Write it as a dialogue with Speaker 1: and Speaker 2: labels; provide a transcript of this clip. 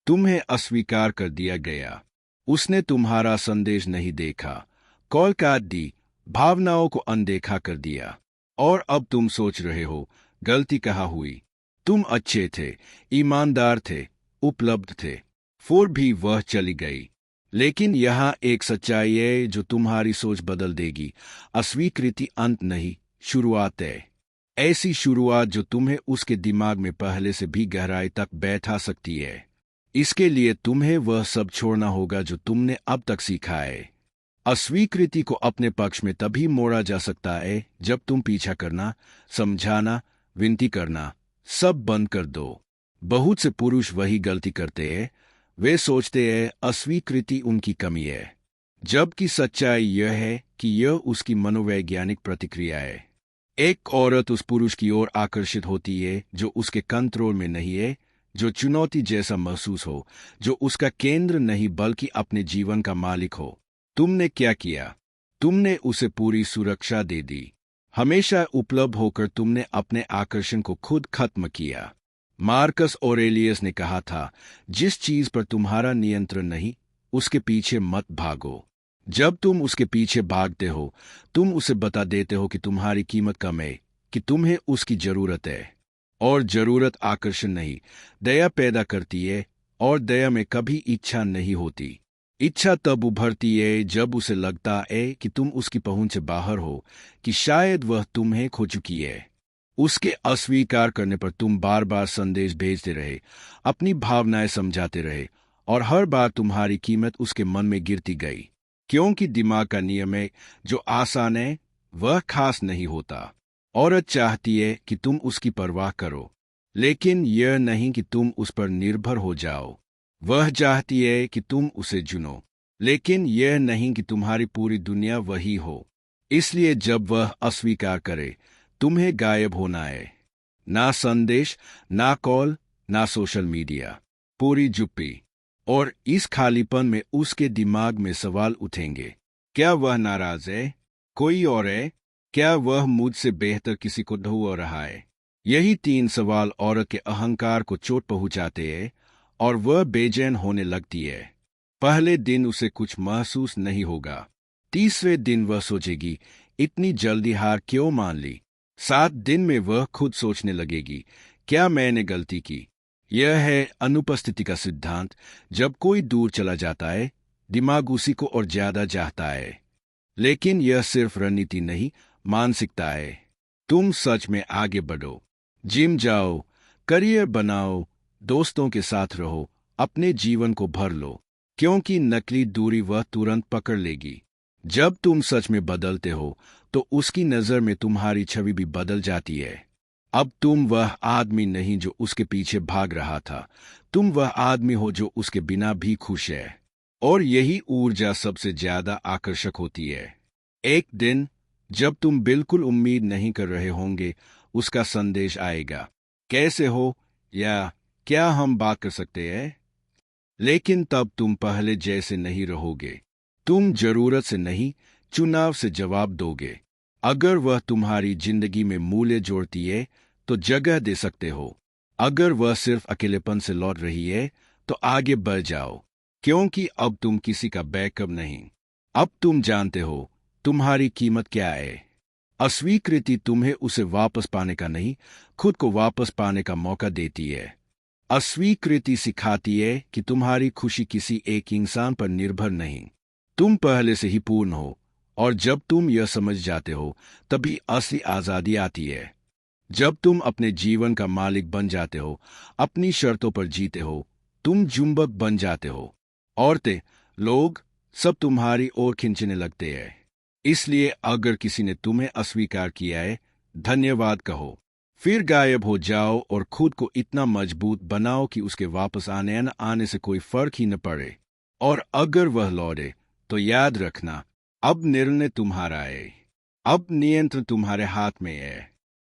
Speaker 1: तुम्हें अस्वीकार कर दिया गया। उसने तुम्हारा संदेश नहीं देखा, कॉल काट दी, भावनाओं को अनदेखा कर दिया। और अब तुम सोच रहे हो गलती कहाँ हुई। तुम अच्छे थे, ईमानदार थे, उपलब्ध थे, फिर भी वह चली गई। लेकिन यहाँ एक सच्चाई है जो तुम्हारी सोच बदल देगी। अस्वीकृति अंत नहीं, शुरुआत है। ऐसी शुरुआत जो तुम्हें उसके दिमाग में पहले से भी गहराई तक बैठा सकती है। इसके लिए तुम्हें वह सब छोड़ना होगा जो तुमने अब तक सीखा है। अस्वीकृति को अपने पक्ष में तभी मोड़ा जा सकता है जब तुम पीछा करना, समझाना, विनती करना सब बंद कर दो। बहुत से पुरुष वही गलती करते हैं। वे सोचते हैं अस्वीकृति उनकी कमी है, जबकि सच्चाई यह है कि यह उसकी मनोवैज्ञानिक प्रतिक्रिया है। एक औरत उस पुरुष की ओर आकर्षित होती है जो उसके कंट्रोल में नहीं है, जो चुनौती जैसा महसूस हो, जो उसका केंद्र नहीं बल्कि अपने जीवन का मालिक हो। तुमने क्या किया? तुमने उसे पूरी सुरक्षा दे दी। हमेशा उपलब्ध होकर तुमने अपने आकर्षण को खुद खत्म किया। मार्कस ऑरेलियस ने कहा था, जिस चीज पर तुम्हारा नियंत्रण नहीं, उसके पीछे मत भागो। जब तुम उसके पीछे भागते हो, तुम उसे बता देते हो कि तुम्हारी कीमत कम है, कि तुम्हें उसकी जरूरत है। और जरूरत आकर्षण नहीं, दया पैदा करती है, और दया में कभी इच्छा नहीं होती। इच्छा तब उभरती है जब उसे लगता है कि तुम उसकी पहुंच से बाहर हो, कि शायद वह तुम्हें खो चुकी है। उसके अस्वीकार करने पर तुम बार बार संदेश भेजते रहे, अपनी भावनाएं समझाते रहे, और हर बार तुम्हारी कीमत उसके मन में गिरती गई। क्योंकि दिमाग का नियम है, जो आसान है वह खास नहीं होता। औरत चाहती है कि तुम उसकी परवाह करो, लेकिन यह नहीं कि तुम उस पर निर्भर हो जाओ। वह चाहती है कि तुम उसे चुनो, लेकिन यह नहीं कि तुम्हारी पूरी दुनिया वही हो। इसलिए जब वह अस्वीकार करे, तुम्हें गायब होना है। ना संदेश, ना कॉल, ना सोशल मीडिया, पूरी चुप्पी। और इस खालीपन में उसके दिमाग में सवाल उठेंगे, क्या वह नाराज है? कोई और है? क्या वह मुझसे बेहतर किसी को ढूंढ रहा है? यही 3 सवाल औरत के अहंकार को चोट पहुंचाते हैं, और वह बेचैन होने लगती है। पहले दिन उसे कुछ महसूस नहीं होगा। तीसरे दिन वह सोचेगी, इतनी जल्दी हार क्यों मान ली? 7 दिन में वह खुद सोचने लगेगी, क्या मैंने गलती की? यह है अनुपस्थिति का सिद्धांत। जब कोई दूर चला जाता है, दिमाग उसी को और ज्यादा चाहता है। लेकिन यह सिर्फ रणनीति नहीं, मानसिकता है। तुम सच में आगे बढ़ो, जिम जाओ, करियर बनाओ, दोस्तों के साथ रहो, अपने जीवन को भर लो, क्योंकि नकली दूरी वह तुरंत पकड़ लेगी। जब तुम सच में बदलते हो, तो उसकी नजर में तुम्हारी छवि भी बदल जाती है। अब तुम वह आदमी नहीं जो उसके पीछे भाग रहा था, तुम वह आदमी हो जो उसके बिना भी खुश है। और यही ऊर्जा सबसे ज्यादा आकर्षक होती है। एक दिन, जब तुम बिल्कुल उम्मीद नहीं कर रहे होंगे, उसका संदेश आएगा, कैसे हो, या क्या हम बात कर सकते हैं? लेकिन तब तुम पहले जैसे नहीं रहोगे। तुम जरूरत से नहीं, चुनाव से जवाब दोगे। अगर वह तुम्हारी जिंदगी में मूल्य जोड़ती है, तो जगह दे सकते हो। अगर वह सिर्फ अकेलेपन से लौट रही है, तो आगे बढ़ जाओ, क्योंकि अब तुम किसी का बैकअप नहीं। अब तुम जानते हो तुम्हारी कीमत क्या है। अस्वीकृति तुम्हें उसे वापस पाने का नहीं, खुद को वापस पाने का मौका देती है। अस्वीकृति सिखाती है कि तुम्हारी खुशी किसी एक इंसान पर निर्भर नहीं, तुम पहले से ही पूर्ण हो। और जब तुम यह समझ जाते हो, तभी असली आजादी आती है। जब तुम अपने जीवन का मालिक बन जाते हो, अपनी शर्तों पर जीते हो, तुम जुम्बक बन जाते हो। औरतें, लोग सब तुम्हारी ओर खींचने लगते हैं। इसलिए अगर किसी ने तुम्हें अस्वीकार किया है, धन्यवाद कहो, फिर गायब हो जाओ और खुद को इतना मजबूत बनाओ कि उसके वापस आने न आने से कोई फर्क ही न पड़े। और अगर वह लौटे, तो याद रखना, अब निर्णय तुम्हारा है, अब नियंत्रण तुम्हारे हाथ में है।